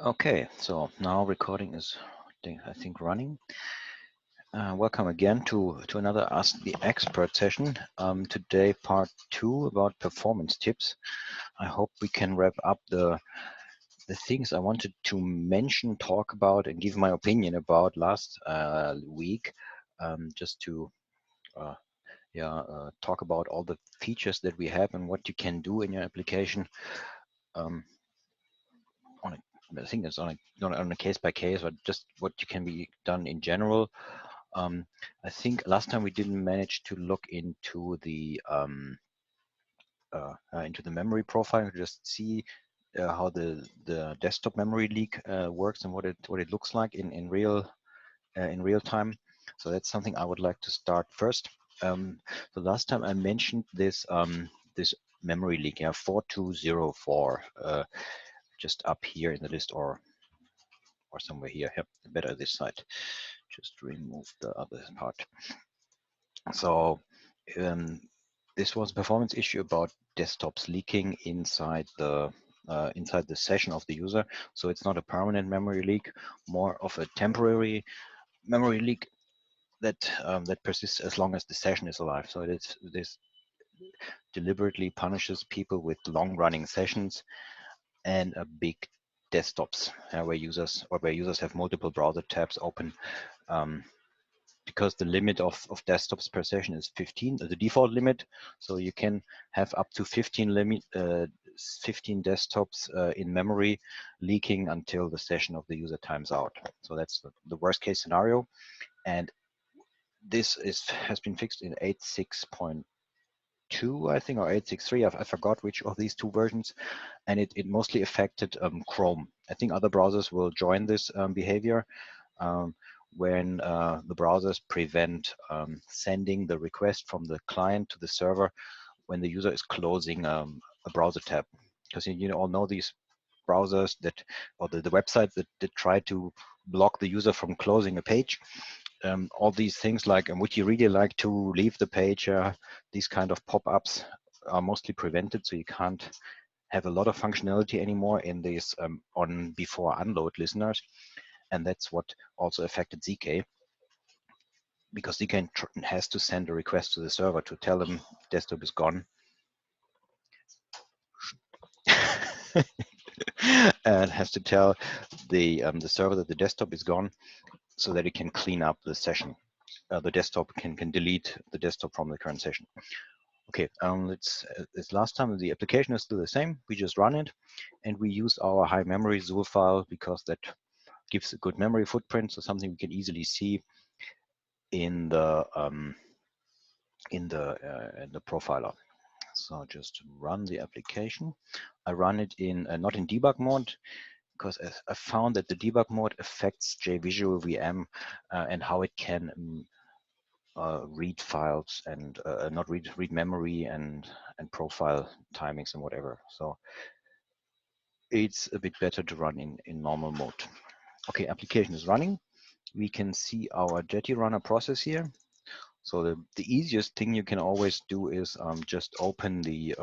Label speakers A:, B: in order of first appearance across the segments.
A: Okay, so now recording is, I think, running. Welcome again to another Ask the Expert session. Today, part 2 about performance tips. I hope we can wrap up the things I wanted to mention, talk about, and give my opinion about last week, just to talk about all the features that we have and what you can do in your application. I think it's not on a case by case, but just what you can be done in general. I think last time we didn't manage to look into the memory profile, just see how the desktop memory leak works and what it looks like in real time. So that's something I would like to start first. The last time I mentioned this this memory leak, 4204, just up here in the list, or somewhere here. Yep, better this side. Just remove the other part. So this was a performance issue about desktops leaking inside the session of the user. So it's not a permanent memory leak, more of a temporary memory leak that persists as long as the session is alive. So this deliberately punishes people with long-running sessions and a big desktops where users have multiple browser tabs open. Because the limit of desktops per session is 15, the default limit. So you can have up to 15 desktops in memory leaking until the session of the user times out. So that's the worst case scenario. And this has been fixed in 8.6.2, I think, or 8.6.3. I forgot which of these two versions. And it mostly affected Chrome. I think other browsers will join this behavior. When the browsers prevent sending the request from the client to the server when the user is closing a browser tab. Because you all know these browsers or the websites that try to block the user from closing a page. All these things like, would you really like to leave the page? These kind of pop-ups are mostly prevented, so you can't have a lot of functionality anymore in these on before unload listeners. And that's what also affected ZK, because ZK has to send a request to the server to tell them desktop is gone. And has to tell the server that the desktop is gone so that it can clean up the session. The desktop can delete the desktop from the current session. Okay, this last time the application is still the same. We just run it and we use our high memory ZUL file because that gives a good memory footprint, so something we can easily see in the profiler. So just run the application. I run it in not in debug mode, because I found that the debug mode affects JVisual VM and how it can read files and not read memory and profile timings and whatever. So it's a bit better to run in normal mode. Okay, application is running. We can see our Jetty runner process here. So the easiest thing you can always do is just open the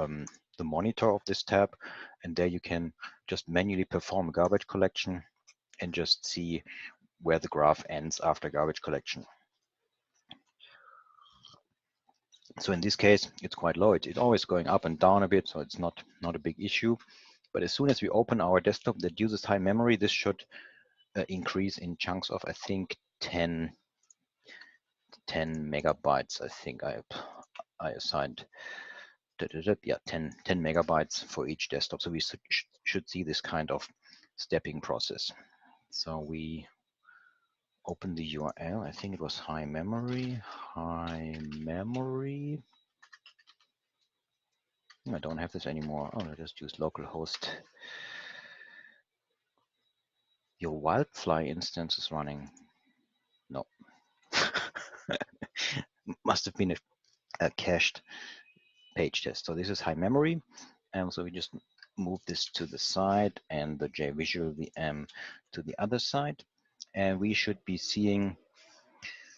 A: monitor of this tab, and there you can just manually perform a garbage collection and just see where the graph ends after garbage collection. So in this case, it's quite low. It's always going up and down a bit, so it's not a big issue. But as soon as we open our desktop that uses high memory, this should increase in chunks of, I think, 10 megabytes. I think I assigned, yeah, 10 megabytes for each desktop. So we should see this kind of stepping process. So we open the URL. I think it was high memory. I don't have this anymore. Oh, I just used localhost. Your Wildfly instance is running. No. Must have been a cached page test. So this is high memory. And so we just move this to the side and the JVisual VM to the other side. And we should be seeing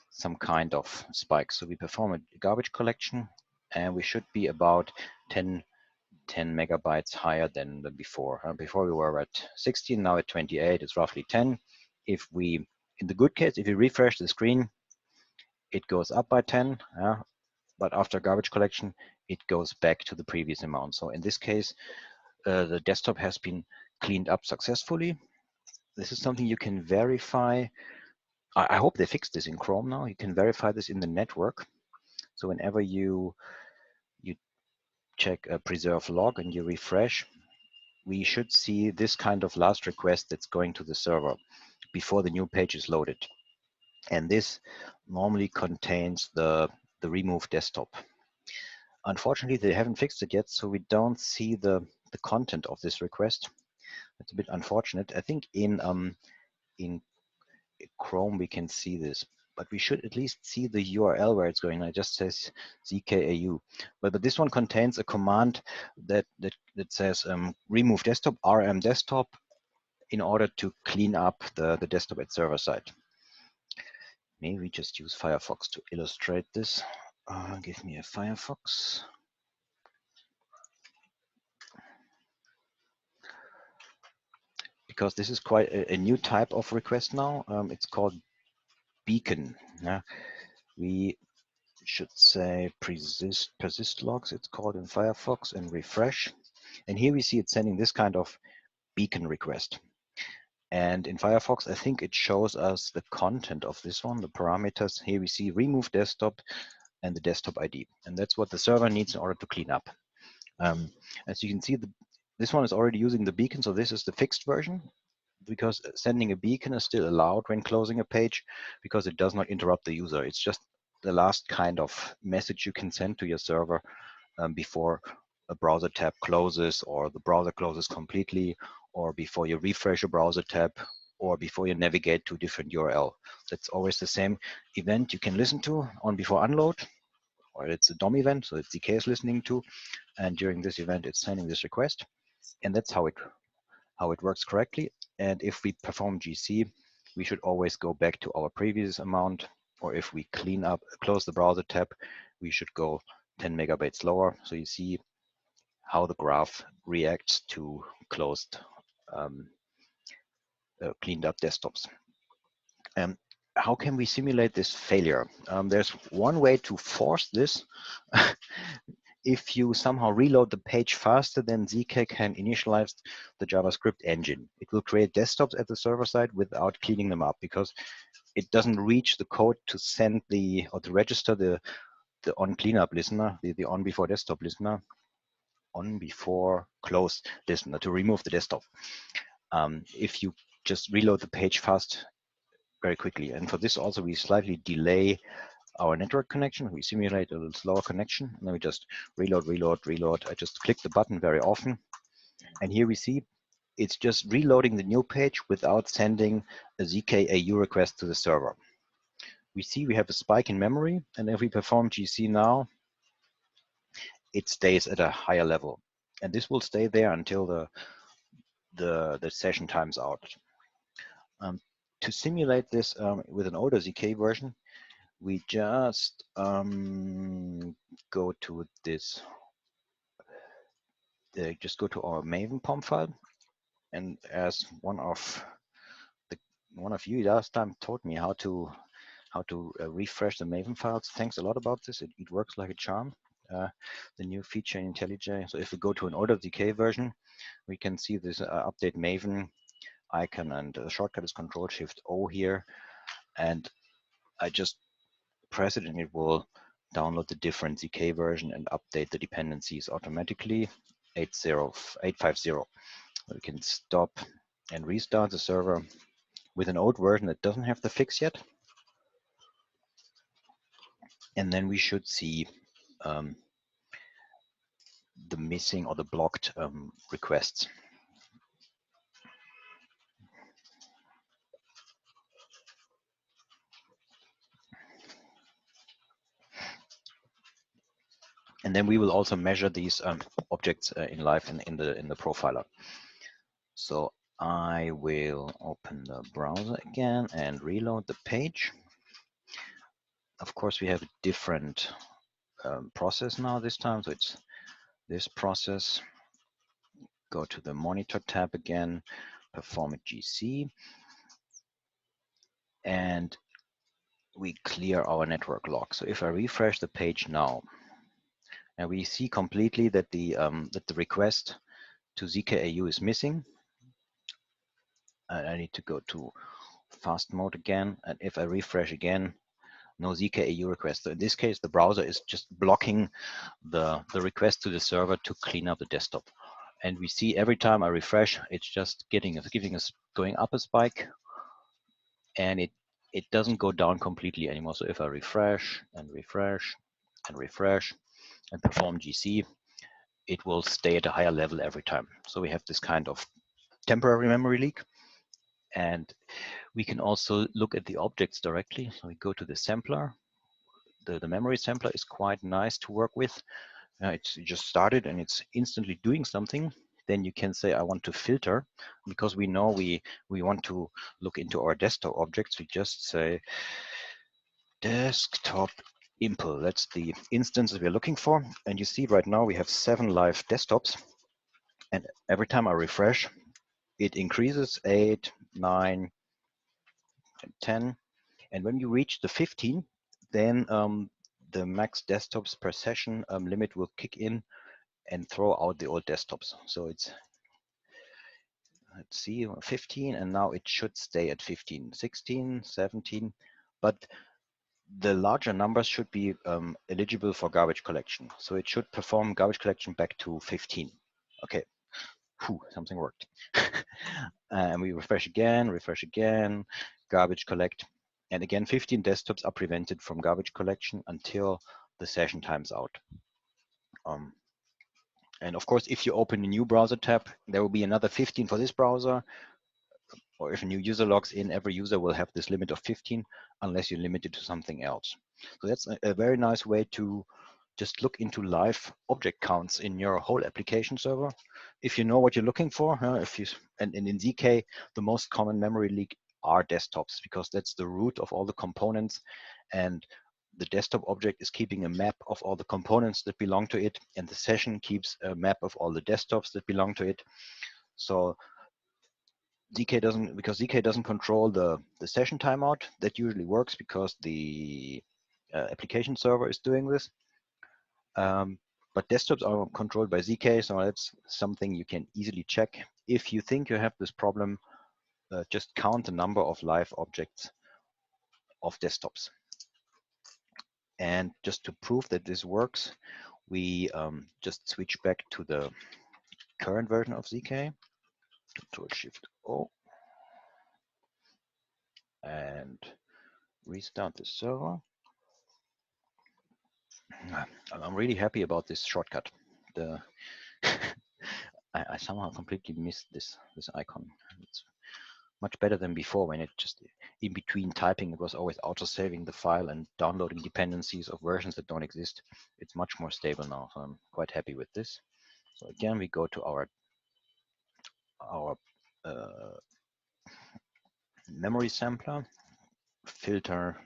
A: some kind of spike. So we perform a garbage collection and we should be about 10 10 megabytes higher than before. Before we were at 16, now at 28, it's roughly 10. If we, in the good case, if you refresh the screen, it goes up by 10, but after garbage collection, it goes back to the previous amount. So in this case, the desktop has been cleaned up successfully. This is something you can verify. I hope they fixed this in Chrome now. You can verify this in the network. So whenever you check a preserve log and you refresh, we should see this kind of last request that's going to the server before the new page is loaded. And this normally contains the remove desktop. Unfortunately, they haven't fixed it yet, so we don't see the content of this request. It's a bit unfortunate. I think in Chrome we can see this, but we should at least see the URL where it's going. It just says zkau, but this one contains a command that says remove desktop, rm desktop, in order to clean up the desktop at server side. Maybe we just use Firefox to illustrate this. Give me a Firefox. Because this is quite a new type of request now. It's called beacon. We should say persist logs, it's called in Firefox, and refresh. And here we see it sending this kind of beacon request. And in Firefox, I think it shows us the content of this one, the parameters. Here we see remove desktop and the desktop ID. And that's what the server needs in order to clean up. As you can see, this one is already using the beacon, so this is the fixed version, because sending a beacon is still allowed when closing a page because it does not interrupt the user. It's just the last kind of message you can send to your server before a browser tab closes, or the browser closes completely, or before you refresh a browser tab, or before you navigate to a different URL. That's always the same event you can listen to on before unload, or it's a DOM event, so it's ZK is listening to, and during this event it's sending this request, and that's how it works correctly. And if we perform GC, we should always go back to our previous amount, or if we close the browser tab, we should go 10 megabytes lower. So you see how the graph reacts to closed, cleaned up desktops. How can we simulate this failure? There's one way to force this. If you somehow reload the page faster than ZK can initialize the JavaScript engine, it will create desktops at the server side without cleaning them up, because it doesn't reach the code to send or to register the on cleanup listener, the on before desktop listener, on before close listener to remove the desktop. If you just reload the page fast, very quickly. And for this also, we slightly delay our network connection. We simulate a little slower connection, and then we just reload. I just click the button very often. And here we see it's just reloading the new page without sending a ZK AU request to the server. We see we have a spike in memory, and if we perform GC now, it stays at a higher level. And this will stay there until the session times out. To simulate this with an older ZK version, we just go to this, just go to our Maven POM file. And as one of you last time told me how to refresh the Maven files, thanks a lot about this. It works like a charm. The new feature in IntelliJ. So if we go to an older ZK version, we can see this update Maven icon, and the shortcut is Control-Shift-O here. And I just press it, and it will download the different ZK version and update the dependencies automatically. 850. We can stop and restart the server with an old version that doesn't have the fix yet. And then we should see the missing or the blocked requests. And then we will also measure these objects in live in the profiler. So I will open the browser again and reload the page. Of course, we have a different process now this time. So it's this process. go to the monitor tab again, perform a GC, and we clear our network log. So if I refresh the page now, and we see completely that the request to ZKAU is missing. And I need to go to fast mode again, and if I refresh again, no ZKAU request. So in this case, the browser is just blocking the request to the server to clean up the desktop. And we see every time I refresh, it's just giving us going up a spike, and it doesn't go down completely anymore. So if I refresh and refresh and refresh and perform GC, it will stay at a higher level every time. So we have this kind of temporary memory leak. And we can also look at the objects directly. So we go to the sampler. The memory sampler is quite nice to work with. It's just started and it's instantly doing something. Then you can say, I want to filter, because we know we want to look into our desktop objects. We just say desktop impl. That's the instance that we're looking for. And you see right now we have 7 live desktops. And every time I refresh, it increases 8, 9, and 10. And when you reach the 15, then the max desktops per session limit will kick in and throw out the old desktops. So it's, let's see, 15, and now it should stay at 15, 16, 17. But the larger numbers should be eligible for garbage collection. So it should perform garbage collection back to 15. Okay, whew, something worked. And we refresh again, garbage collect. And again, 15 desktops are prevented from garbage collection until the session times out. And of course, if you open a new browser tab, there will be another 15 for this browser. Or if a new user logs in, every user will have this limit of 15 unless you limit it to something else. So that's a very nice way to just look into live object counts in your whole application server. If you know what you're looking for, and in ZK, the most common memory leak are desktops, because that's the root of all the components, and the desktop object is keeping a map of all the components that belong to it, and the session keeps a map of all the desktops that belong to it. So because ZK doesn't control the session timeout, that usually works because the application server is doing this. But desktops are controlled by ZK, so that's something you can easily check. If you think you have this problem, just count the number of live objects of desktops. And just to prove that this works, we just switch back to the current version of ZK, Control-Shift-O, and restart the server. I'm really happy about this shortcut. I somehow completely missed this icon. It's much better than before, when it just, in between typing, it was always auto-saving the file and downloading dependencies of versions that don't exist. It's much more stable now, so I'm quite happy with this. So again, we go to our memory sampler, filter,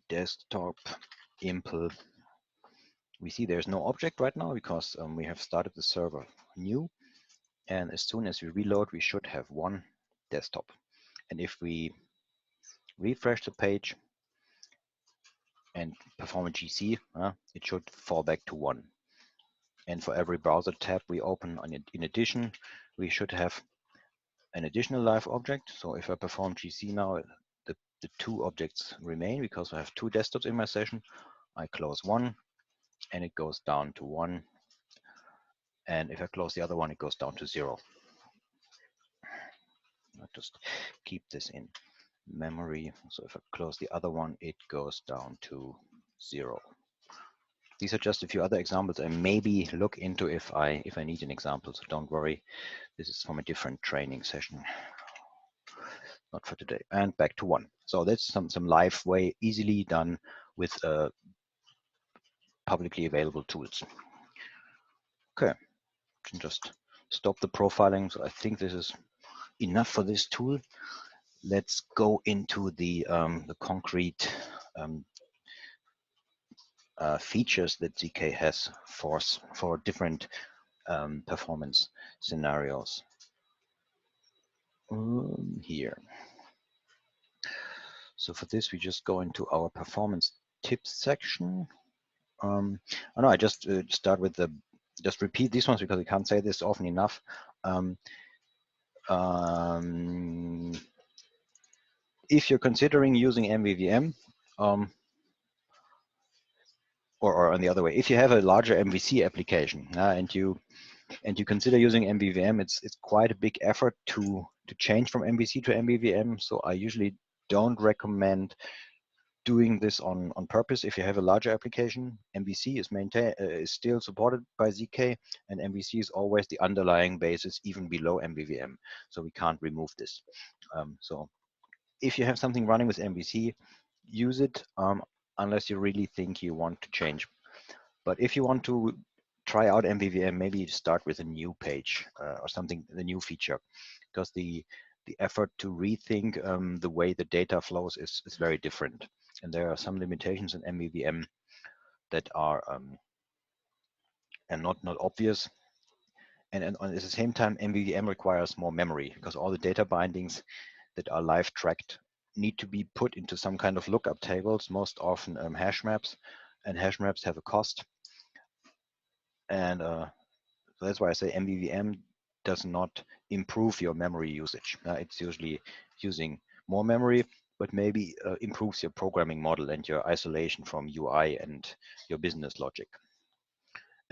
A: desktop, impl. We see there's no object right now because we have started the server new. And as soon as we reload, we should have one desktop. And if we refresh the page and perform a GC, it should fall back to 1. And for every browser tab we open, in addition, we should have an additional live object. So if I perform GC now, the 2 objects remain because I have 2 desktops in my session. I close one and it goes down to 1. And if I close the other one, it goes down to 0. I'll just keep this in memory. So if I close the other one, it goes down to 0. These are just a few other examples. I maybe look into if I need an example. So don't worry, this is from a different training session, not for today. And back to 1. So that's some live way, easily done with publicly available tools. Okay, can just stop the profiling. So I think this is enough for this tool. Let's go into the concrete features that ZK has for different performance scenarios. Here. So for this, we just go into our performance tips section. I know I just start with just repeat these ones because I can't say this often enough. If you're considering using MVVM, or on the other way, if you have a larger MVC application and you consider using MVVM, it's quite a big effort to change from MVC to MVVM. So I usually don't recommend doing this on purpose. If you have a larger application, MVC is still supported by ZK, and MVC is always the underlying basis, even below MVVM. So we can't remove this. So if you have something running with MVC, use it unless you really think you want to change. But if you want to try out MVVM, maybe start with a new page or something, the new feature, because the effort to rethink the way the data flows is very different. And there are some limitations in MVVM that are and not obvious. And at the same time, MVVM requires more memory because all the data bindings that are live tracked need to be put into some kind of lookup tables, most often hash maps, and hash maps have a cost. And so that's why I say MVVM does not improve your memory usage. It's usually using more memory, but maybe improves your programming model and your isolation from UI and your business logic.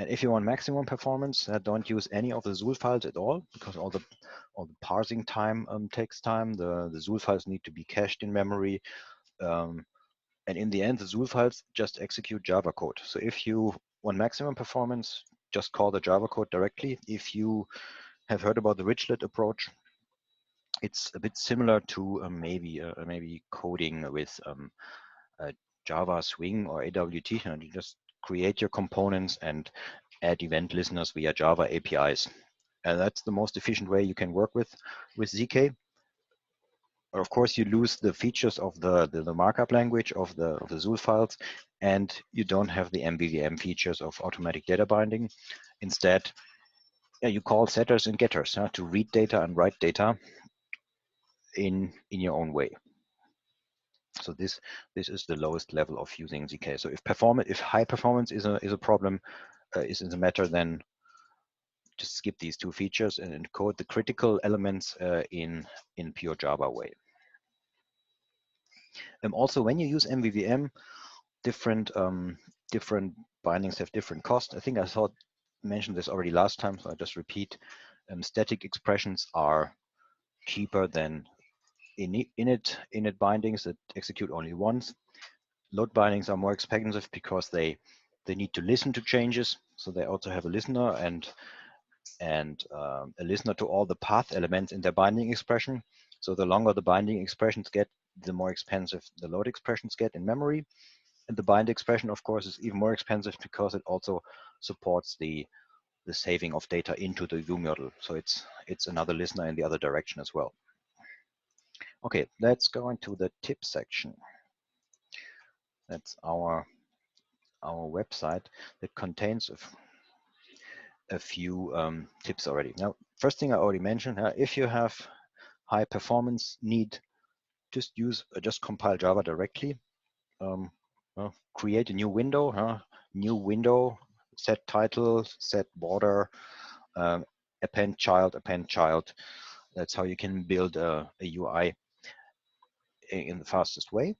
A: And if you want maximum performance, don't use any of the Zool files at all, because all the parsing time takes time. The Zool files need to be cached in memory. And in the end, the Zool files just execute Java code. So if you want maximum performance, just call the Java code directly. If you have heard about the Richlet approach, it's a bit similar to maybe coding with Java Swing or AWT. You just create your components and add event listeners via Java APIs. And that's the most efficient way you can work with ZK. Of course, you lose the features of the markup language of the Zool files, and you don't have the MVVM features of automatic data binding. Instead, you call setters and getters to read data and write data in your own way. So this is the lowest level of using ZK. So if high performance is a problem, is a matter, then just skip these two features and encode the critical elements in pure Java way. Also, when you use MVVM, different bindings have different costs. I think I mentioned this already last time, so I just repeat. Static expressions are cheaper than init bindings that execute only once. Load bindings are more expensive because they need to listen to changes. So they also have a listener and a listener to all the path elements in their binding expression. So the longer the binding expressions get, the more expensive the load expressions get in memory. And the bind expression, of course, is even more expensive because it also supports the saving of data into the view model. So it's another listener in the other direction as well. Okay, let's go into the tip section. That's our website that contains a few tips already. Now, first thing I already mentioned, if you have high performance need, just compile Java directly. Create a new window, set title, set border, append child. That's how you can build a UI in the fastest way.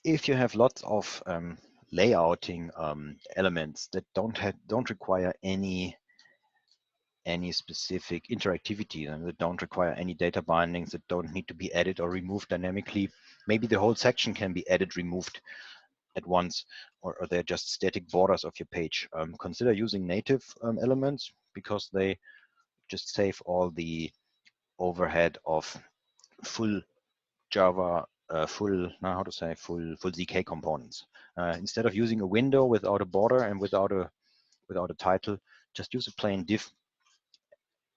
A: If you have lots of layouting elements that don't require any specific interactivity and that don't require any data bindings, that don't need to be added or removed dynamically, maybe the whole section can be added, removed at once, or they're just static borders of your page. Consider using native elements because they just save all the overhead of full Java, full ZK components. Instead of using a window without a border and without a title, just use a plain div,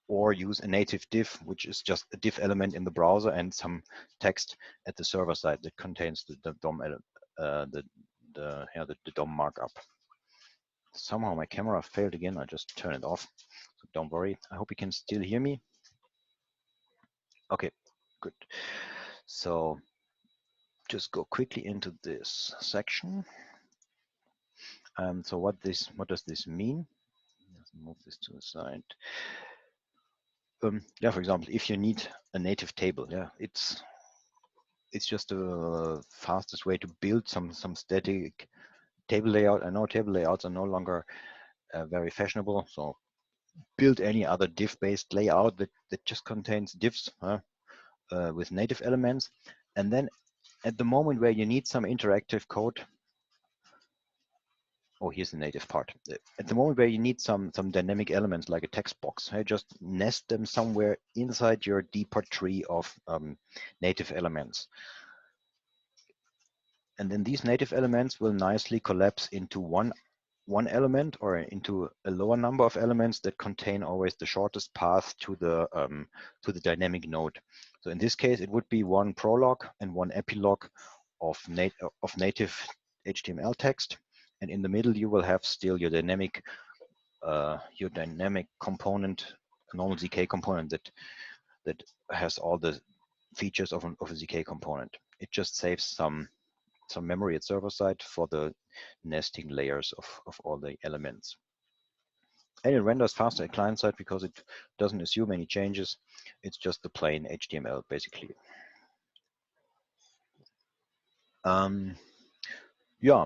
A: or use a native div, which is just a div element in the browser and some text at the server side that contains the DOM the DOM markup. Somehow my camera failed again. I just turn it off. So don't worry. I hope you can still hear me. Okay, good. So just go quickly into this section. So what does this mean? Let's move this to the side. Yeah, for example, if you need a native table, yeah, it's just the fastest way to build some static table layout. I know table layouts are no longer very fashionable, so build any other div-based layout that just contains divs with native elements, and then at the moment where you need some interactive code, oh, here's the native part. At the moment where you need some dynamic elements like a text box, just nest them somewhere inside your depart tree of native elements. And then these native elements will nicely collapse into one element or into a lower number of elements that contain always the shortest path to the dynamic node. So in this case, it would be one prologue and one epilogue of native HTML text. And in the middle, you will have still your dynamic component, a normal ZK component that has all the features of a ZK component. It just saves some memory at server side for the nesting layers of all the elements. And it renders faster at client side because it doesn't assume any changes. It's just the plain HTML basically. Yeah,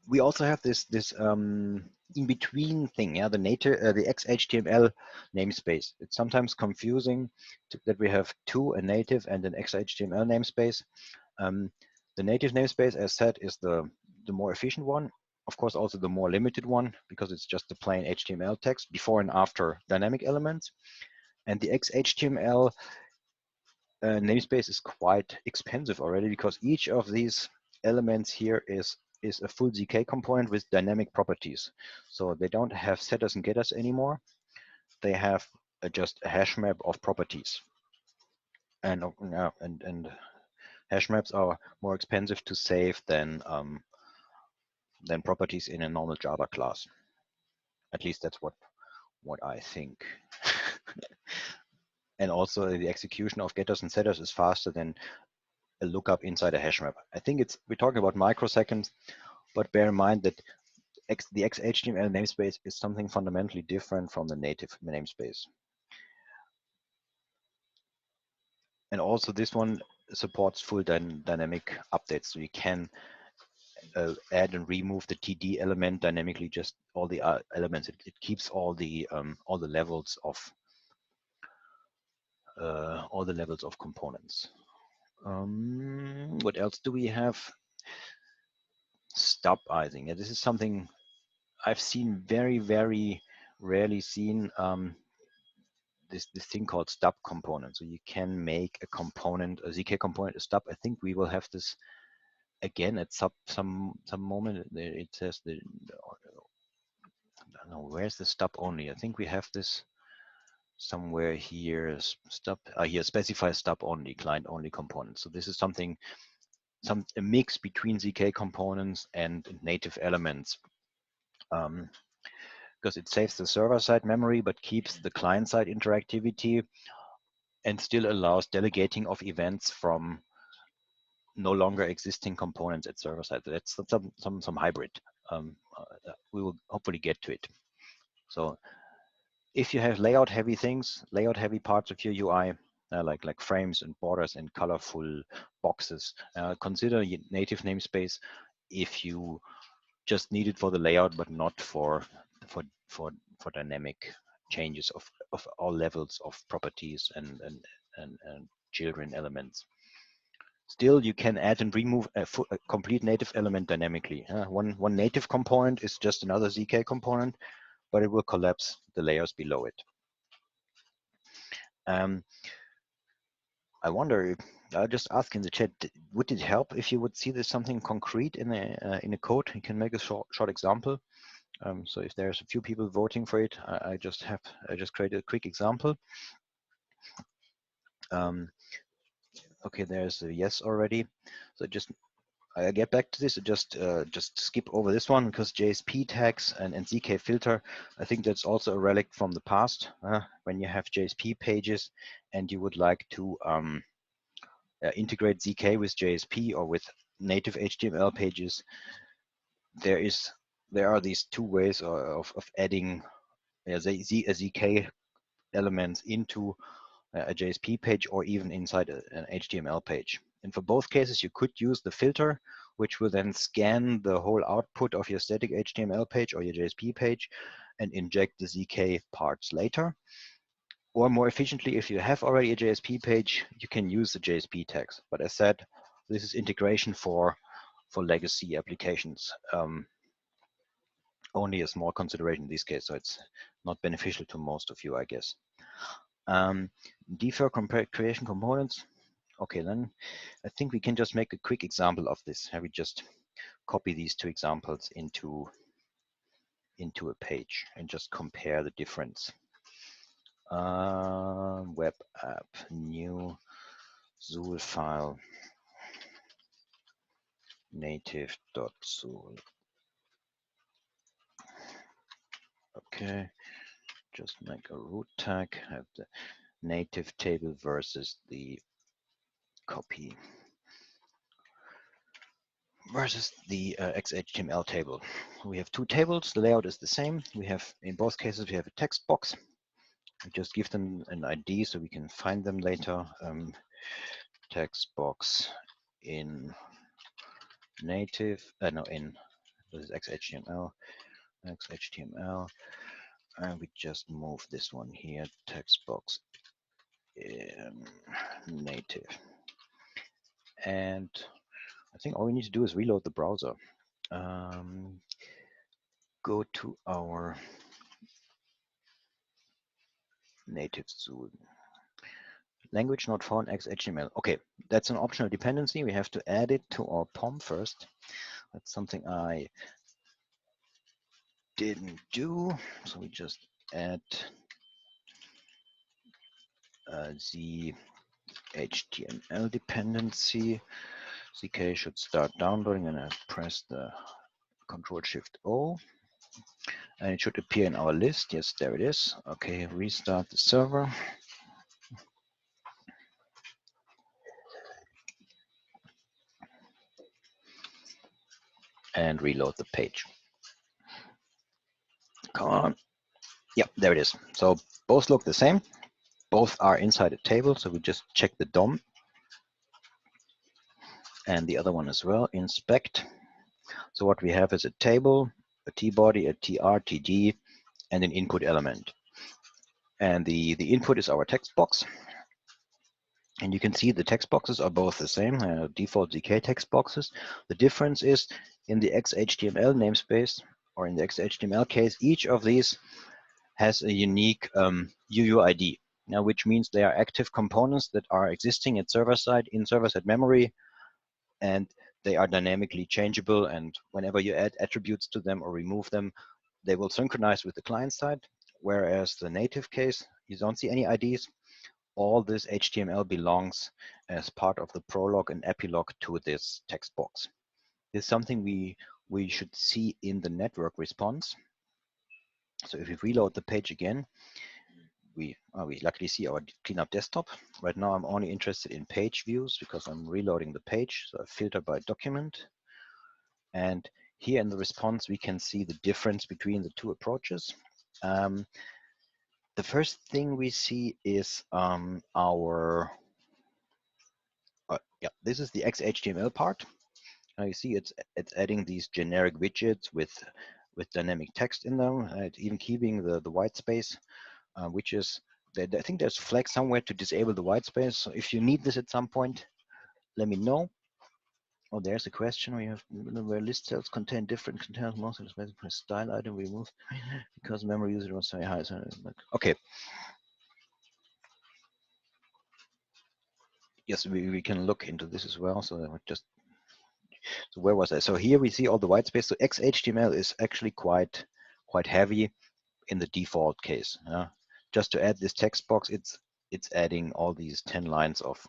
A: we also have this in between thing, yeah, the Xhtml namespace. It's sometimes confusing that we have a native and an Xhtml namespace. The native namespace, as said, is the more efficient one. Of course, also the more limited one because it's just the plain HTML text before and after dynamic elements. And the Xhtml namespace is quite expensive already because each of these elements here is a full ZK component with dynamic properties. So they don't have setters and getters anymore. They have just a hash map of properties. And hash maps are more expensive to save than properties in a normal Java class. At least that's what I think. And also the execution of getters and setters is faster than a lookup inside a hash map. I think we're talking about microseconds, but bear in mind that the Xhtml namespace is something fundamentally different from the native namespace. And also this one supports full dynamic updates, so you can add and remove the TD element dynamically, just all the elements. It keeps all the levels of components. What else do we have? Stubizing. Yeah, this is something I've seen very, very rarely seen. This thing called stub component. So you can make a component, a ZK component, a stub. I think we will have this again at some moment. It says I don't know, where's the stub only? I think we have this somewhere here. Stub here, specify stub only, client only component. So this is something, a mix between ZK components and native elements. Because it saves the server-side memory, but keeps the client-side interactivity and still allows delegating of events from no longer existing components at server-side. That's some hybrid. We will hopefully get to it. So if you have layout-heavy things, layout-heavy parts of your UI, like frames and borders and colorful boxes, consider native namespace if you just need it for the layout, but not for dynamic changes of all levels of properties and children elements. Still, you can add and remove a complete native element dynamically. One native component is just another ZK component, but it will collapse the layers below it. I wonder, I'll just ask in the chat, would it help if you would see this something concrete in a code? You can make a short example. So if there's a few people voting for it, I just created a quick example. Okay, there's a yes already. So just I get back to this. Just skip over this one because JSP tags and ZK filter. I think that's also a relic from the past. When you have JSP pages and you would like to integrate ZK with JSP or with native HTML pages, there are these two ways of adding ZK elements into a JSP page or even inside an HTML page. And for both cases, you could use the filter, which will then scan the whole output of your static HTML page or your JSP page and inject the ZK parts later. Or more efficiently, if you have already a JSP page, you can use the JSP tags. But as said, this is integration for legacy applications. Only a small consideration in this case, so it's not beneficial to most of you, I guess. Defer creation components. Okay, then I think we can just make a quick example of this. We just copy these two examples into a page and just compare the difference. Web app, new Zool file, native.zool. Okay, just make a root tag, have the native table versus the copy versus the XHTML table. We have two tables. The layout is the same. We have, in both cases, we have a text box. We just give them an ID so we can find them later. Text box in native, this is XHTML, and we just move this one here, text box in native. And I think all we need to do is reload the browser. Go to our native Zool. Language not found XHTML. Okay, that's an optional dependency. We have to add it to our POM first. That's something I didn't do. So we just add the HTML dependency. ZK should start downloading, and I press the Ctrl-Shift-O. And it should appear in our list. Yes, there it is. Okay, restart the server. And reload the page. Come on. Yep, there it is. So both look the same. Both are inside a table. So we just check the DOM. And the other one as well, inspect. So what we have is a table, a T-body, a TR, TD, and an input element. And the input is our text box. And you can see the text boxes are both the same, default ZK text boxes. The difference is in the Xhtml namespace, or in the Xhtml case, each of these has a unique UUID, which means they are active components that are existing at server-side, in server-side memory, and they are dynamically changeable. And whenever you add attributes to them or remove them, they will synchronize with the client side. Whereas the native case, you don't see any IDs. All this HTML belongs as part of the prologue and epilogue to this text box. This is something we should see in the network response. So if we reload the page again, we luckily see our cleanup desktop. Right now, I'm only interested in page views because I'm reloading the page. So I filter by document. And here in the response, we can see the difference between the two approaches. The first thing we see is this is the XHTML part. Now you see it's adding these generic widgets with dynamic text in them, even keeping the white space, which is, I think there's a flag somewhere to disable the white space. So if you need this at some point, let me know. Oh, there's a question. We have where list cells contain different containers. Most of the style item removed because memory usage was very high. So, okay. Yes, we can look into this as well. So so where was I? So here we see all the white space. So XHTML is actually quite heavy in the default case. Just to add this text box, it's adding all these 10 lines of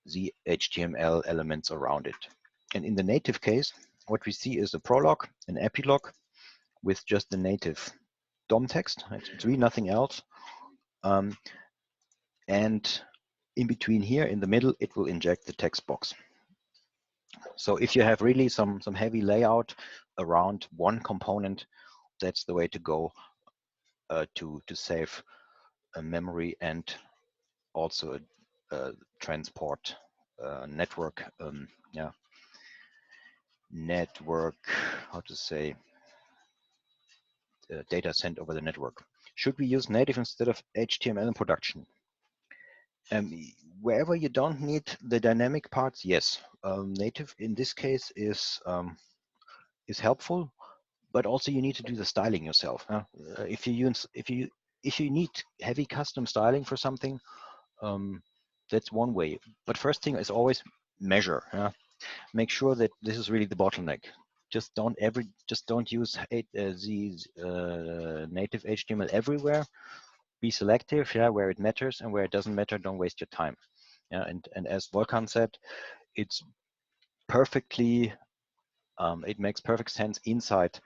A: the HTML elements around it. And in the native case, what we see is a prologue, an epilogue with just the native DOM text. It's really nothing else. And in between here, in the middle, it will inject the text box. So if you have really some heavy layout around one component, that's the way to go to save memory and also transport network. Network, how to say, data sent over the network. Should we use native instead of HTML in production? Wherever you don't need the dynamic parts, yes. Native in this case is helpful, but also you need to do the styling yourself. If you need heavy custom styling for something, that's one way. But first thing is always measure. Make sure that this is really the bottleneck. Just don't use these native HTML everywhere. Be selective, where it matters, and where it doesn't matter, don't waste your time. And as Volkan said, it's perfectly, it makes perfect sense inside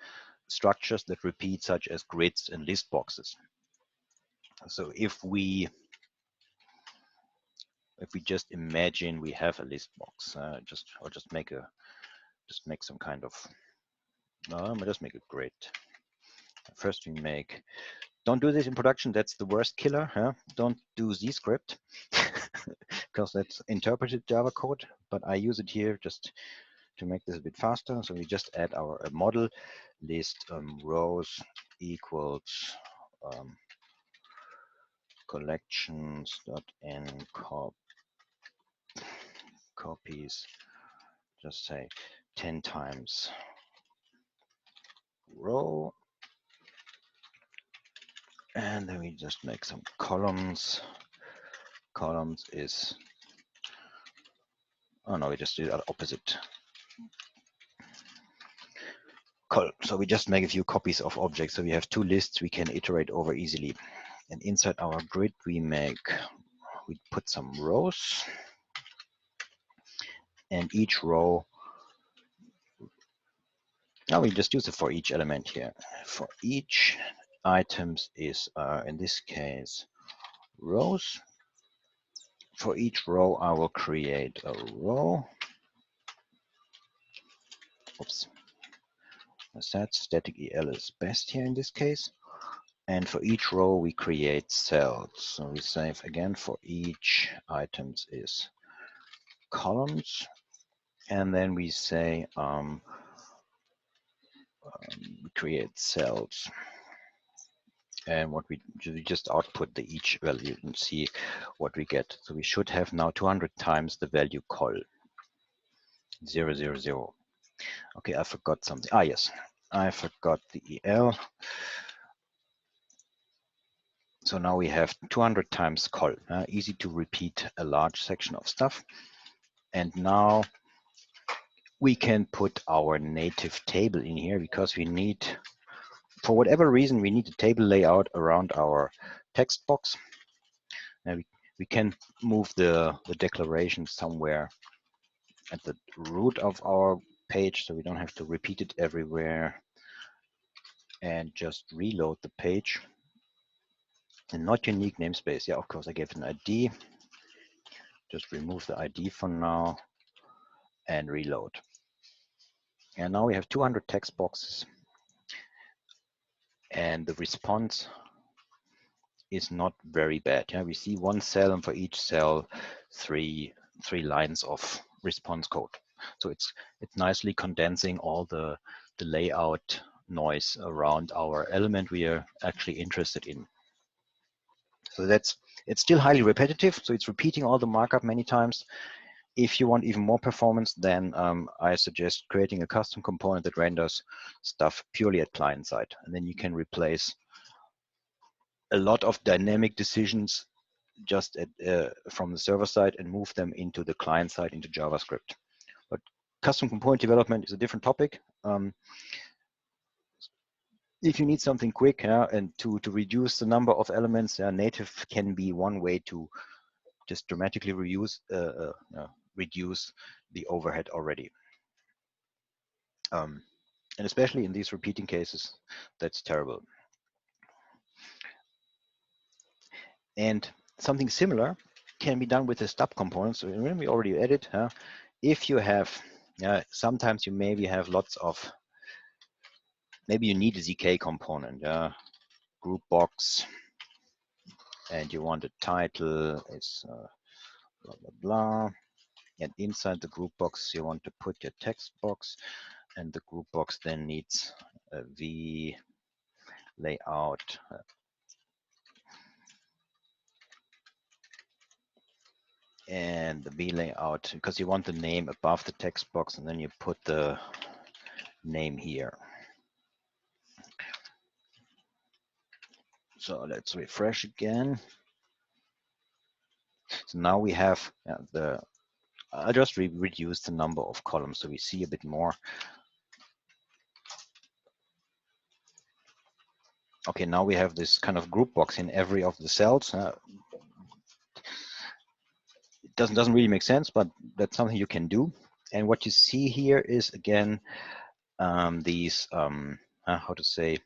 A: structures that repeat, such as grids and list boxes. So if we just imagine we have a list box, I'll just make some kind of, I'll just make a grid. First we make, don't do this in production, that's the worst killer. Don't do ZScript because that's interpreted Java code, but I use it here just to make this a bit faster. So we just add our model list rows equals collections.n copies, just say 10 times row, and then we just make some columns. Columns is, oh no, we just do the opposite. So we just make a few copies of objects. So we have two lists we can iterate over easily. And inside our grid, we put some rows, and each row, now we just use it for each element here. For each items is, in this case, rows. For each row, I will create a row. Oops. That static EL is best here in this case. And for each row, we create cells. So we say, again, for each items is columns. And then we say, we create cells. And what we just output the each value and see what we get. So we should have now 200 times the value col. 0, 0, 0. Okay, I forgot something. Ah, yes, I forgot the EL. So now we have 200 times col. Easy to repeat a large section of stuff. And now we can put our native table in here because we need, for whatever reason, we need a table layout around our text box. And we can move the declaration somewhere at the root of our page, so we don't have to repeat it everywhere, and just reload the page. And not unique namespace. Yeah, of course, I gave it an ID. Just remove the ID for now and reload. And now we have 200 text boxes, and the response is not very bad. Yeah, we see one cell, and for each cell, three lines of response code. So it's nicely condensing all the layout noise around our element we are actually interested in. So it's still highly repetitive. So it's repeating all the markup many times. If you want even more performance, then I suggest creating a custom component that renders stuff purely at client side, and then you can replace a lot of dynamic decisions just from the server side and move them into the client side into JavaScript. But custom component development is a different topic. If you need something quick and to reduce the number of elements, native can be one way to just dramatically reduce the overhead already. And especially in these repeating cases, that's terrible. And something similar can be done with the stub components. So when we already added, if you have, sometimes you maybe have lots of, maybe you need a ZK component, group box, and you want a title is blah, blah, blah. And inside the group box, you want to put your text box, and the group box then needs a V layout. And the V layout, because you want the name above the text box, and then you put the name here. So let's refresh again. So now we have I just reduced the number of columns so we see a bit more. Okay, now we have this kind of group box in every of the cells. It doesn't really make sense, but that's something you can do. And what you see here is again these how to say,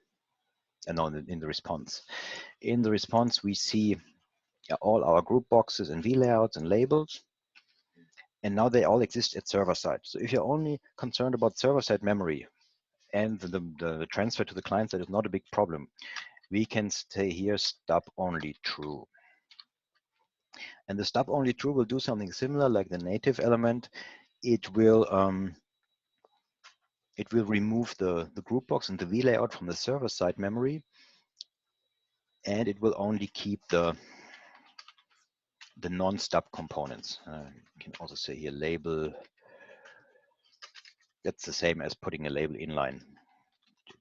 A: no, in the response. In the response, we see all our group boxes and V layouts and labels. And now they all exist at server side. So if you're only concerned about server side memory and the transfer to the client side is not a big problem, we can say here stub only true. And the stub only true will do something similar like the native element. It will remove the group box and the V layout from the server side memory, and it will only keep the non-stub components. You can also say here label. That's the same as putting a label inline.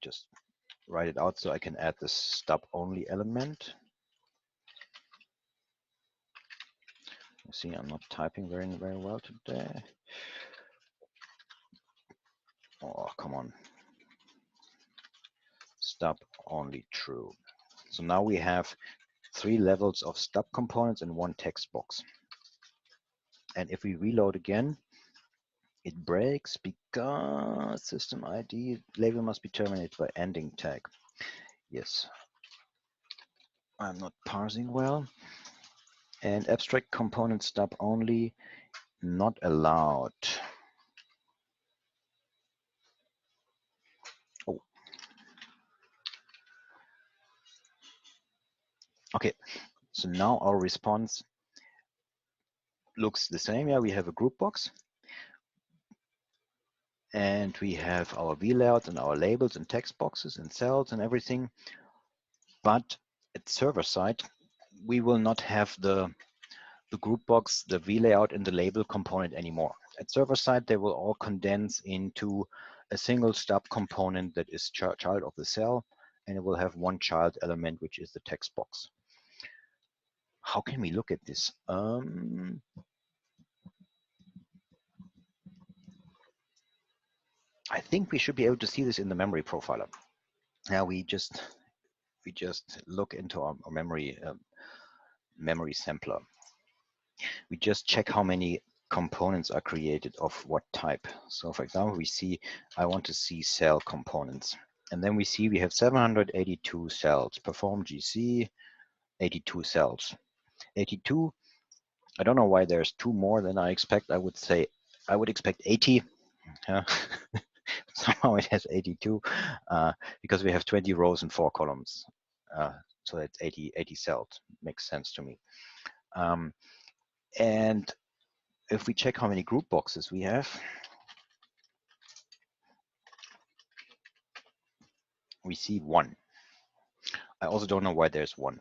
A: Just write it out so I can add the stub only element. You see, I'm not typing very well today. Oh, come on. Stub only true. So now we have 3 levels of stub components and 1 text box. And if we reload again, it breaks because system ID label must be terminated by ending tag. Yes, I'm not parsing well. And abstract component stub only not allowed. Oh. Okay, so now our response looks the same. Yeah, we have a group box. And we have our V layout and our labels and text boxes and cells and everything. But at server side, we will not have the group box, the V layout, and the label component anymore. At server side, they will all condense into a single stub component that is child of the cell, and it will have 1 child element, which is the text box. How can we look at this? I think we should be able to see this in the memory profiler. Now we just look into our memory memory sampler. We just check how many components are created of what type. So for example, we see, I want to see cell components. And then we see we have 782 cells. Perform GC, 82 cells. 82, I don't know why there's 2 more than I expect. I would expect 80. Somehow it has 82 because we have 20 rows and 4 columns. So that's 80 cells. Makes sense to me. And if we check how many group boxes we have, we see 1. I also don't know why there's 1.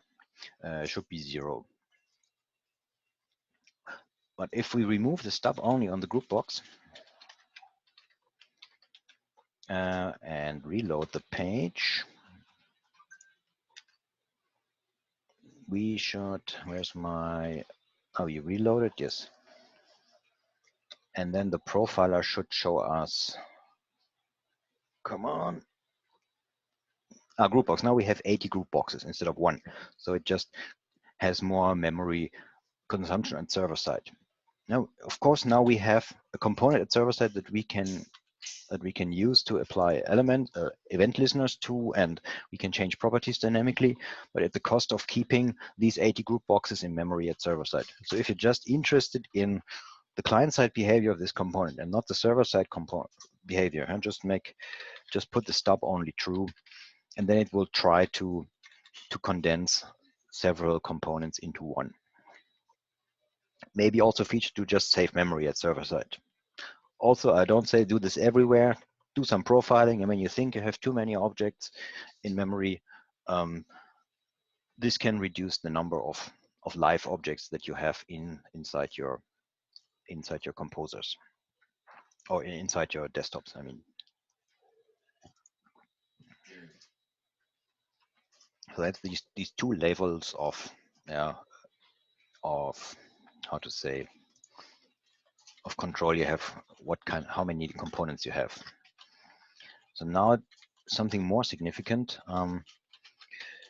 A: It should be 0. But if we remove the stub only on the group box and reload the page, we should, where's my, oh, you reloaded, yes. And then the profiler should show us, come on. Group box, now we have 80 group boxes instead of 1. So it just has more memory consumption on server side. Now, of course, now we have a component at server side that we can that we can use to apply event listeners to, and we can change properties dynamically, but at the cost of keeping these 80 group boxes in memory at server side. So if you're just interested in the client-side behavior of this component and not the server-side component behavior, and just put the stub only true, and then it will try to condense several components into one. Maybe also feature to just save memory at server side. Also, I don't say do this everywhere. Do some profiling, and when you think you have too many objects in memory, this can reduce the number of live objects that you have inside your composers or inside your desktops. I mean, so that's these two levels of how to say, of control you have, how many components you have. So now something more significant.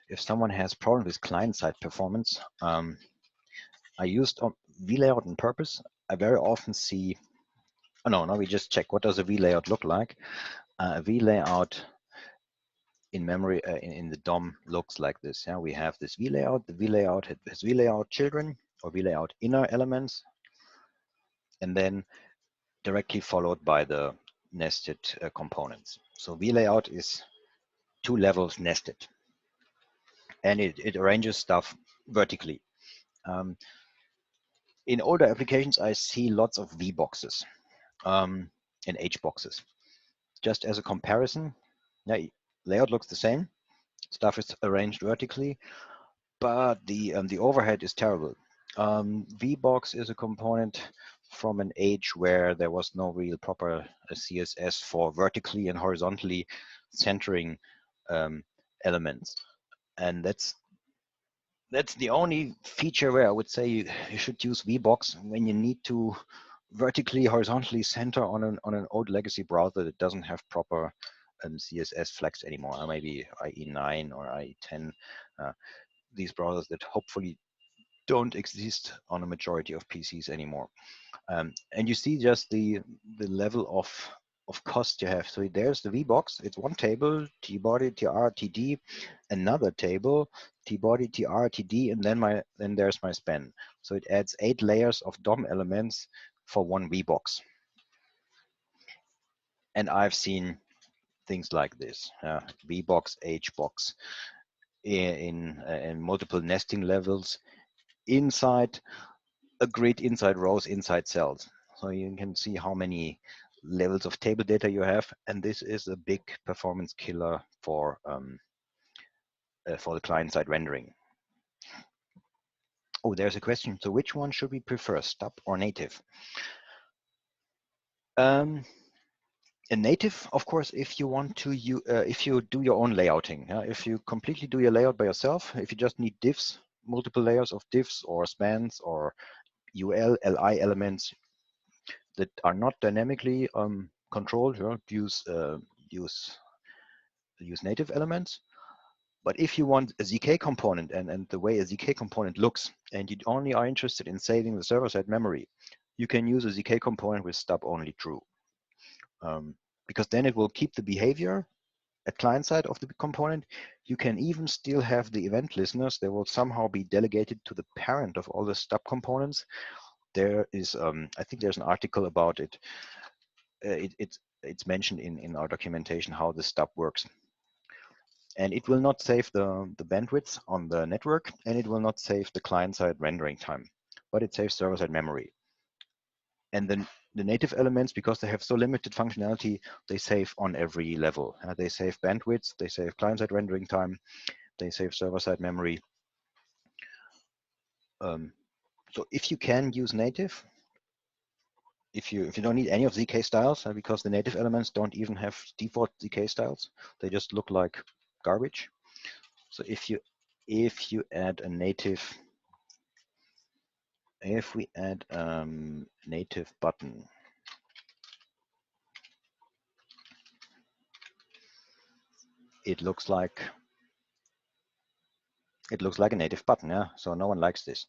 A: If someone has problem with client-side performance, I used vlayout on purpose. I very often see, oh no, we just check what does a vlayout look like. A vlayout in memory in the DOM looks like this. Yeah, we have this vlayout. The vlayout has vlayout children or vlayout inner elements, and then directly followed by the nested components. So vlayout is 2 levels nested, and it arranges stuff vertically. In older applications, I see lots of V boxes and H boxes. Just as a comparison, layout looks the same. Stuff is arranged vertically, but the overhead is terrible. VBox is a component from an age where there was no real proper CSS for vertically and horizontally centering elements, and that's the only feature where I would say you should use VBox when you need to vertically, horizontally center on an old legacy browser that doesn't have proper CSS flags anymore, or maybe IE9 or IE10. These browsers that hopefully don't exist on a majority of PCs anymore. And you see just the level of cost you have. So there's the VBox. It's one table, tbody, tr, td, another table, tbody, tr, td, and then there's my span. So it adds 8 layers of DOM elements for one VBox. And I've seen things like this: VBox, HBox, in multiple nesting levels inside a grid, inside rows, inside cells. So you can see how many levels of table data you have, and this is a big performance killer for the client-side rendering. Oh, there's a question. So which one should we prefer, stub or native? A native, of course, if you want to, if you do your own layouting, if you completely do your layout by yourself, if you just need divs, multiple layers of divs or spans or UL, LI elements that are not dynamically controlled, use native elements. But if you want a ZK component and the way a ZK component looks, and you only are interested in saving the server-side memory, you can use a ZK component with stub only true. Because then it will keep the behavior at client side of the component. You can even still have the event listeners. They will somehow be delegated to the parent of all the stub components. There is, I think there's an article about it. It's mentioned in our documentation how the stub works. And it will not save the bandwidth on the network, and it will not save the client-side rendering time, but it saves server-side memory. And then the native elements, because they have so limited functionality, they save on every level. They save bandwidth, they save client-side rendering time, they save server-side memory. So if you can use native, if you don't need any of ZK styles, because the native elements don't even have default ZK styles, they just look like garbage. So if you add a native, if we add native button, it looks like a native button, yeah. So no one likes this,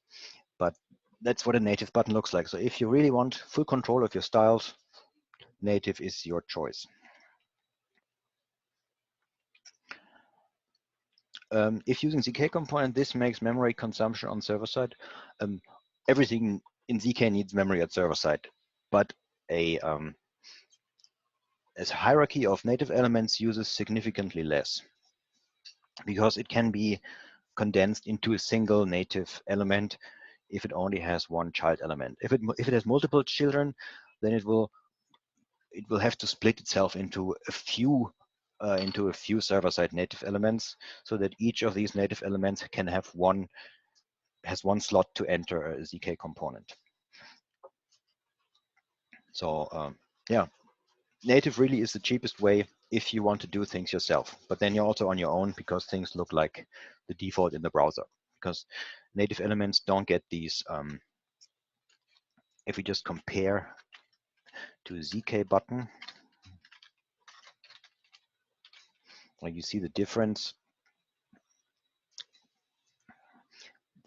A: but that's what a native button looks like. So if you really want full control of your styles, native is your choice. If using ZK component, this makes memory consumption on server side. Everything in ZK needs memory at server side, but as hierarchy of native elements uses significantly less, because it can be condensed into a single native element if it only has one child element. If it has multiple children, then it will have to split itself into a few server-side native elements, so that each of these native elements can have one slot to enter a ZK component. So yeah, native really is the cheapest way if you want to do things yourself. But then you're also on your own, because things look like the default in the browser. Because native elements don't get these. If we just compare to a ZK button, like you see the difference.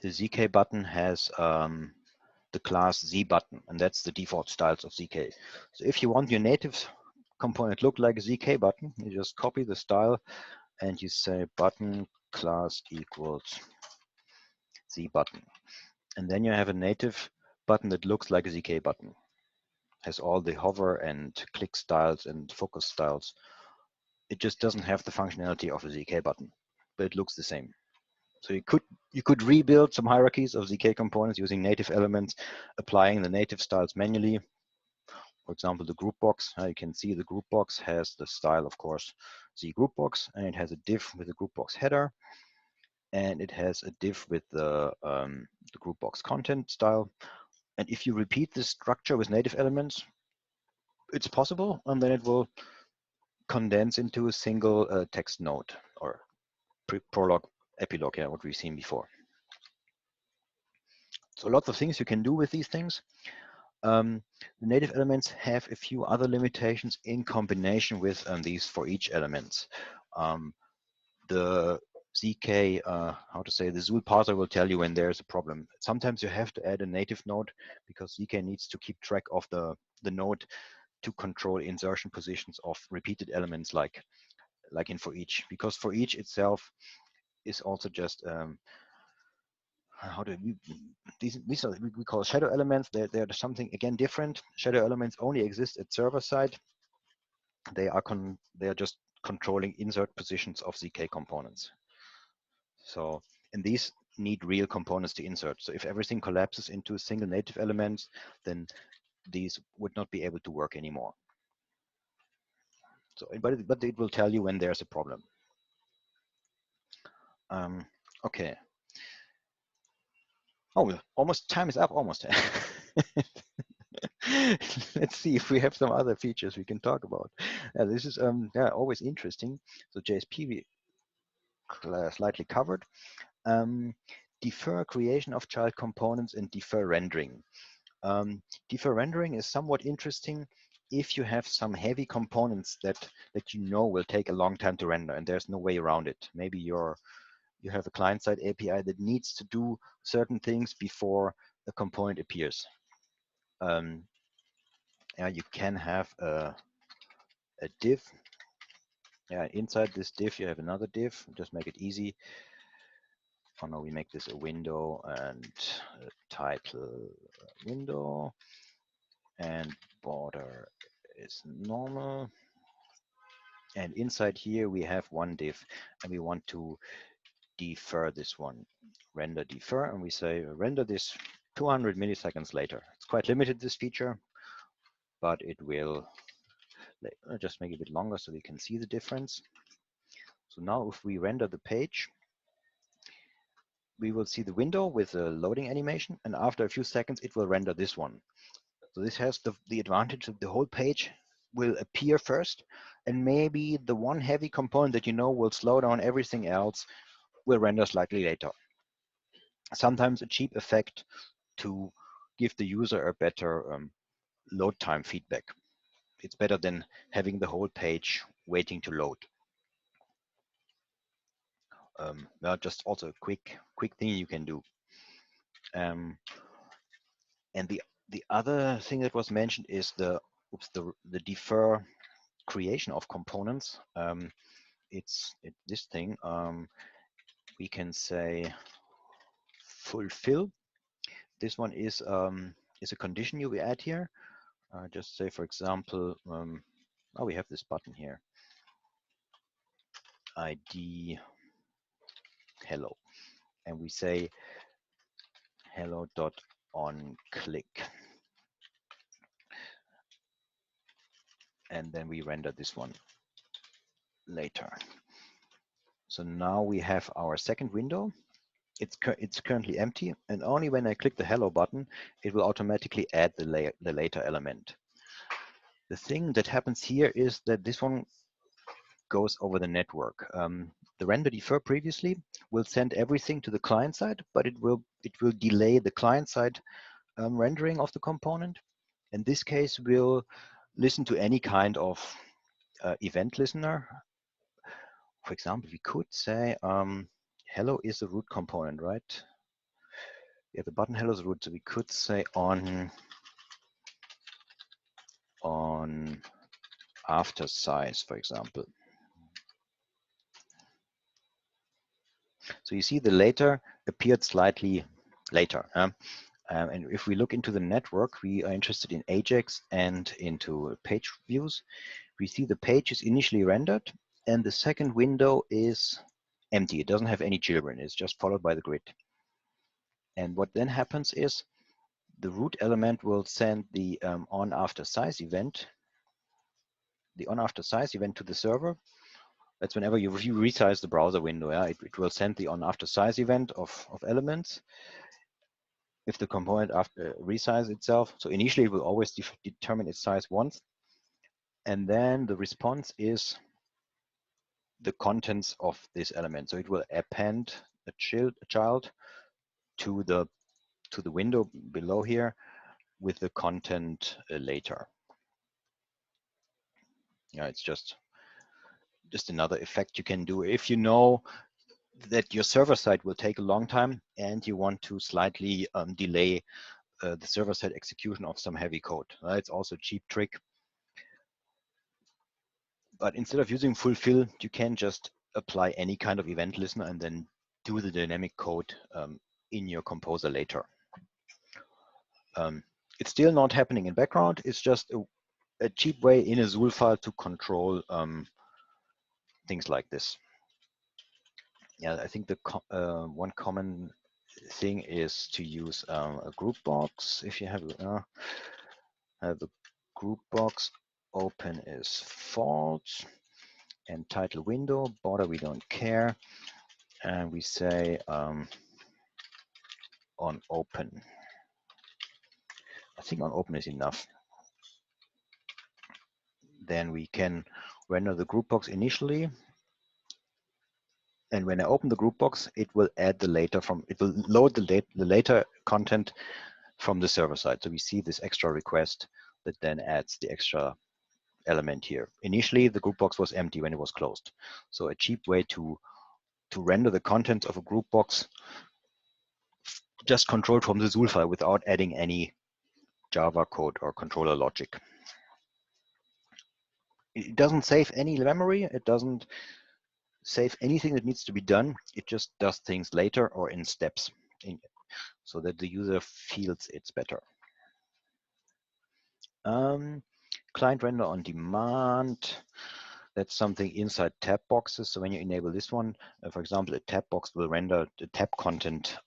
A: The ZK button has the class Z button, and that's the default styles of ZK. So if you want your native component look like a ZK button, you just copy the style and you say button class equals Z button. And then you have a native button that looks like a ZK button. Has all the hover and click styles and focus styles. It just doesn't have the functionality of a ZK button, but it looks the same. So you could rebuild some hierarchies of ZK components using native elements, applying the native styles manually. For example, the group box. You can see the group box has the style, of course, Z group box, and it has a div with the group box header, and it has a div with the group box content style. And if you repeat this structure with native elements, it's possible, and then it will condense into a single text node, or prologue, epilogue, yeah, what we've seen before. So lots of things you can do with these things. The native elements have a few other limitations in combination with these for each elements. The ZK, the Zool parser will tell you when there's a problem. Sometimes you have to add a native node, because ZK needs to keep track of the node to control insertion positions of repeated elements like in for each, because for each itself is also just these are we call shadow elements. They're something again different. Shadow elements only exist at server side. They are just controlling insert positions of ZK components. So, and these need real components to insert. So if everything collapses into a single native element, then these would not be able to work anymore. So, but it will tell you when there's a problem. Okay. Oh, almost time is up, almost. Let's see if we have some other features we can talk about. This is always interesting. So JSP we slightly covered. Defer creation of child components and defer rendering. Defer rendering is somewhat interesting if you have some heavy components that you know will take a long time to render, and there's no way around it. Maybe you have a client-side API that needs to do certain things before a component appears. You can have a div. Inside this div, you have another div. Just make it easy. Oh no, we make this a window and a title window, and border is normal. And inside here we have one div, and we want to defer this one. Render defer, and we say render this 200 milliseconds later. It's quite limited, this feature, but it will just make it a bit longer so we can see the difference. So now if we render the page, we will see the window with a loading animation, and after a few seconds it will render this one. So this has the advantage that the whole page will appear first, and maybe the one heavy component that you know will slow down everything else will render slightly later. Sometimes a cheap effect to give the user a better load time feedback. It's better than having the whole page waiting to load. Just also a quick thing you can do. And the other thing that was mentioned is the the defer creation of components. It's this thing. We can say fulfill. This one is a condition you add here. Just say, for example, oh, we have this button here, ID hello, and we say hello dot on click, and then we render this one later. So now we have our second window. It's currently empty, and only when I click the hello button, it will automatically add the later element. The thing that happens here is that this one goes over the network. The render defer previously will send everything to the client side, but it will delay the client side rendering of the component. In this case, we'll listen to any kind of event listener. For example, we could say hello is a root component, right? Yeah, the button hello is root, so we could say on after size, for example. So you see the later appeared slightly later. And if we look into the network, we are interested in Ajax and into page views. We see the page is initially rendered and the second window is empty. It doesn't have any children. It's just followed by the grid. And what then happens is the root element will send the on after size event, to the server. That's whenever you resize the browser window. Yeah, it will send the on after size event of elements if the component after resize itself. So initially it will always determine its size once, and then the response is the contents of this element. So it will append a child to the window below here with the content later. Yeah, it's just another effect you can do if you know that your server side will take a long time and you want to slightly delay the server side execution of some heavy code. It's also a cheap trick. But instead of using fulfill, you can just apply any kind of event listener and then do the dynamic code in your composer later. It's still not happening in background. It's just a cheap way in a Zool file to control things like this. Yeah, I think the one common thing is to use a group box. If you have the group box, open is false, and title window, border we don't care, and we say on open. I think on open is enough. Then we can render the group box initially. And when I open the group box, it will add the later it will load the later content from the server side. So we see this extra request that then adds the extra element here. Initially, the group box was empty when it was closed. So a cheap way to render the content of a group box just controlled from the Zool file without adding any Java code or controller logic. It doesn't save any memory. It doesn't save anything that needs to be done. It just does things later or in steps so that the user feels it's better. Client render on demand. That's something inside tab boxes. So when you enable this one, for example, a tab box will render the tab content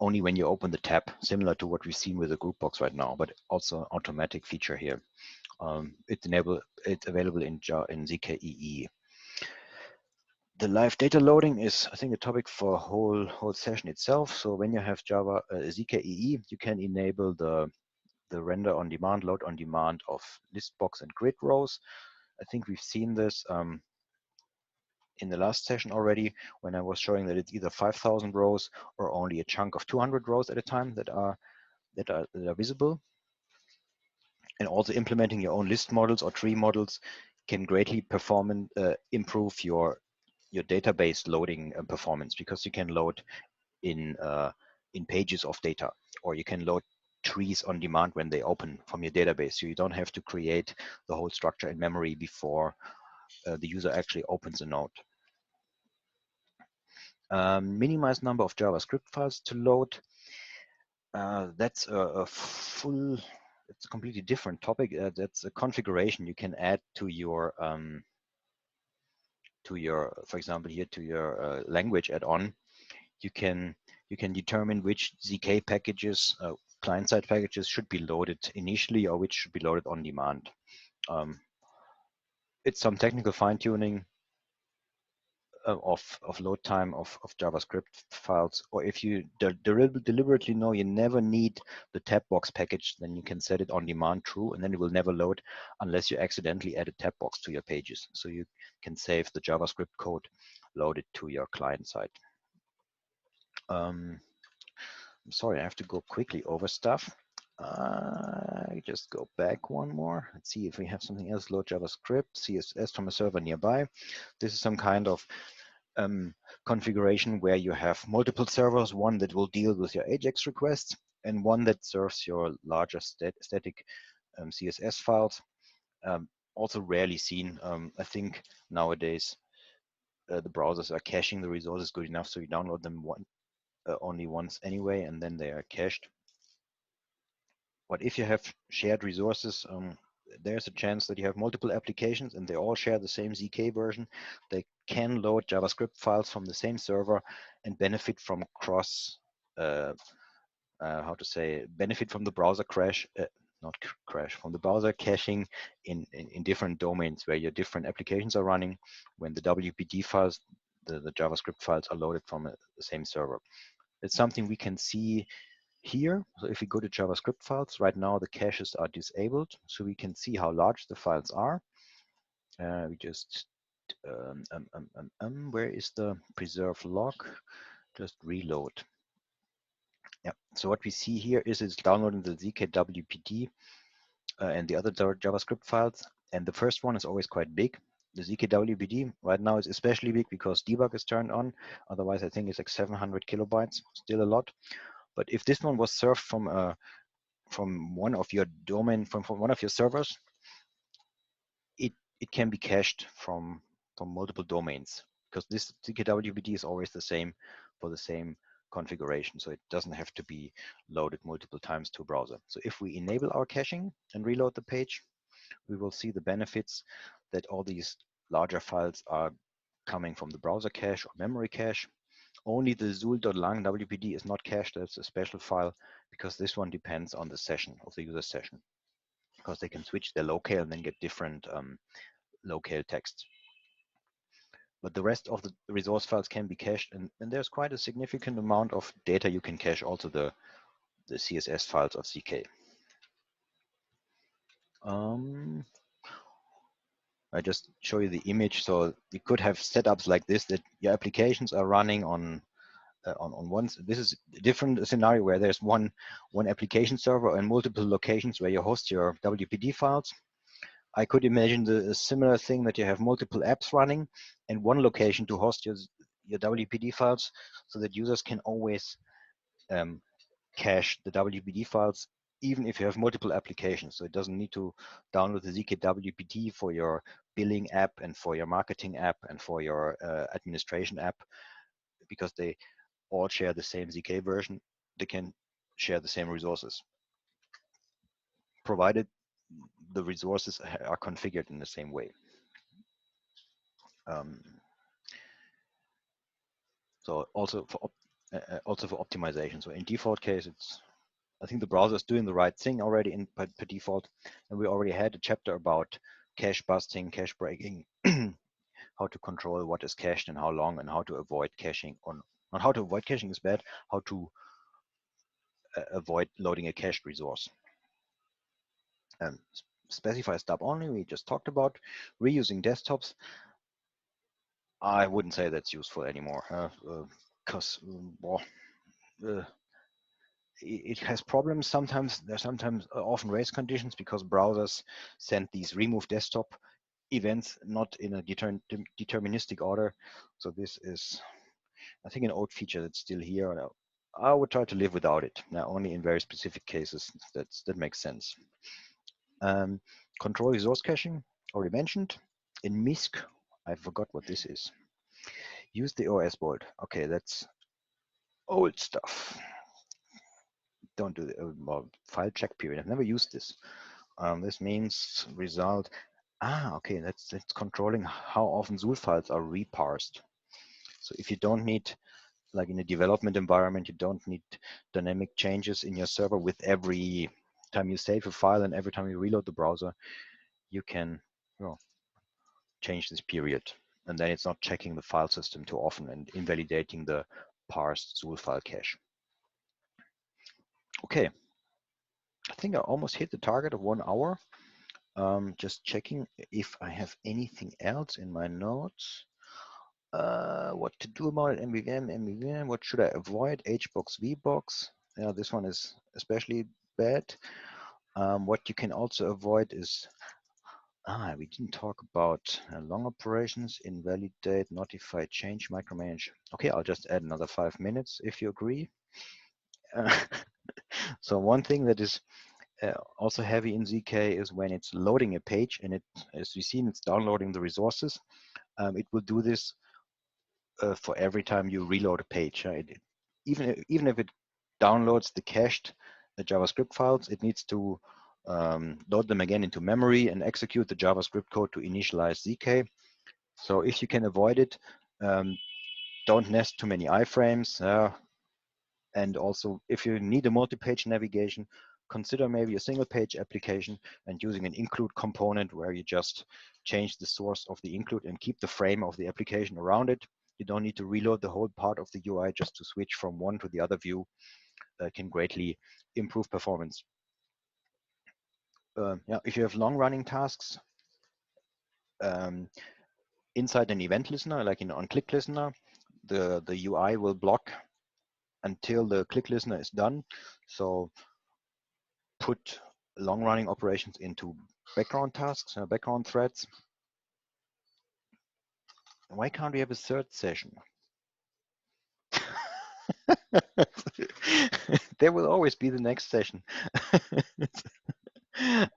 A: only when you open the tab, similar to what we've seen with the group box right now, but also an automatic feature here. It's available in ZKEE. The live data loading is, I think, a topic for a whole session itself. So when you have Java ZKEE, you can enable the render on demand, load on demand of list box and grid rows. I think we've seen this in the last session already when I was showing that it's either 5,000 rows or only a chunk of 200 rows at a time that are visible. And also implementing your own list models or tree models can greatly improve your database loading performance, because you can load in pages of data, or you can load trees on demand when they open from your database. So you don't have to create the whole structure in memory before the user actually opens a node. Minimize number of JavaScript files to load. That's a full, it's a completely different topic. That's a configuration you can add to your, for example, here to your language add-on. You can determine which ZK packages, client-side packages, should be loaded initially or which should be loaded on demand. It's some technical fine-tuning of load time of JavaScript files, or if you deliberately know you never need the tab box package, then you can set it on demand true, and then it will never load unless you accidentally add a tab box to your pages. So you can save the JavaScript code loaded to your client side. I'm sorry, I have to go quickly over stuff. I just go back one more. Let's see if we have something else. Load JavaScript, CSS from a server nearby. This is some kind of configuration where you have multiple servers, one that will deal with your AJAX requests and one that serves your larger static CSS files. Also rarely seen. I think nowadays the browsers are caching the resources good enough so you download them only once anyway, and then they are cached. But if you have shared resources, there's a chance that you have multiple applications and they all share the same ZK version. They can load JavaScript files from the same server and benefit from benefit from the browser crash, from the browser caching in different domains where your different applications are running when the WPD files, the JavaScript files are loaded from the same server. It's something we can see here. So if we go to JavaScript files, right now the caches are disabled, so we can see how large the files are. We just, where is the preserve log? Just reload. Yeah, so what we see here is it's downloading the ZKWPD and the other JavaScript files. And the first one is always quite big. The ZKWPD right now is especially big because debug is turned on. Otherwise, I think it's like 700 kilobytes, still a lot. But if this one was served from one of your domain, from one of your servers, it can be cached from multiple domains, because this ZKWPD is always the same for the same configuration. So it doesn't have to be loaded multiple times to a browser. So if we enable our caching and reload the page, we will see the benefits that all these larger files are coming from the browser cache or memory cache. Only the zul.lang WPD is not cached. That's a special file, because this one depends on the session of the user session, because they can switch their locale and then get different locale text. But the rest of the resource files can be cached, and there's quite a significant amount of data you can cache, also the CSS files of ZK. I just show you the image. So you could have setups like this, that your applications are running on one. This is a different scenario where there's one application server and multiple locations where you host your WPD files. I could imagine a similar thing, that you have multiple apps running and one location to host your WPD files, so that users can always cache the WPD files, even if you have multiple applications. So it doesn't need to download the ZKWPD for your billing app and for your marketing app and for your administration app, because they all share the same ZK version. They can share the same resources, provided the resources are configured in the same way. So also for optimization. So in default case, I think the browser is doing the right thing already by default, and we already had a chapter about cache busting, cache breaking, how to control what is cached and how long, and how to avoid caching. Not how to avoid caching is bad, how to avoid loading a cached resource. Specify stub only, we just talked about. Reusing desktops, I wouldn't say that's useful anymore, because it has problems sometimes. There's sometimes often race conditions, because browsers send these remove desktop events not in a deterministic order. So this is, I think, an old feature that's still here. I would try to live without it. Now, only in very specific cases, that makes sense. Control resource caching, already mentioned. In MISC, I forgot what this is. Use the OS board. Okay, that's old stuff. Don't do the file check period. I've never used this. This means result. Okay, that's controlling how often Zool files are reparsed. So if you don't need, like in a development environment, you don't need dynamic changes in your server with every time you save a file and every time you reload the browser, you can change this period. And then it's not checking the file system too often and invalidating the parsed Zool file cache. Okay, I think I almost hit the target of 1 hour. Just checking if I have anything else in my notes. What to do about it? MVVM. What should I avoid? HBox, VBox. Yeah, this one is especially bad. What you can also avoid is, we didn't talk about long operations, invalidate, notify, change, micromanage. Okay, I'll just add another 5 minutes if you agree. So one thing that is also heavy in ZK is when it's loading a page and it, as we've seen, it's downloading the resources. It will do this for every time you reload a page. Even if it downloads the cached JavaScript files, it needs to load them again into memory and execute the JavaScript code to initialize ZK. So if you can avoid it, don't nest too many iframes. And also, if you need a multi-page navigation, consider maybe a single page application and using an include component where you just change the source of the include and keep the frame of the application around it. You don't need to reload the whole part of the UI just to switch from one to the other view. Can greatly improve performance. If you have long-running tasks inside an event listener, like in on click listener, the UI will block until the click listener is done. So put long-running operations into background tasks, background threads. Why can't we have a third session? There will always be the next session.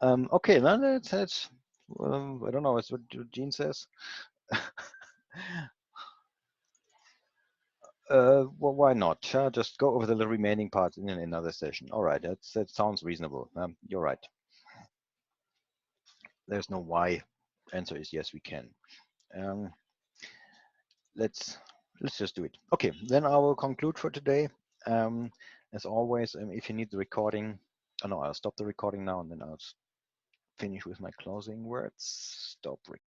A: Okay, now that's I don't know what Gene says. Well, why not? Just go over the remaining parts in another session. All right, that sounds reasonable. You're right. There's no why. Answer is yes, we can. Let's just do it. Okay, then I will conclude for today. As always, if you need the recording, no, I'll stop the recording now and then I'll finish with my closing words. Stop recording.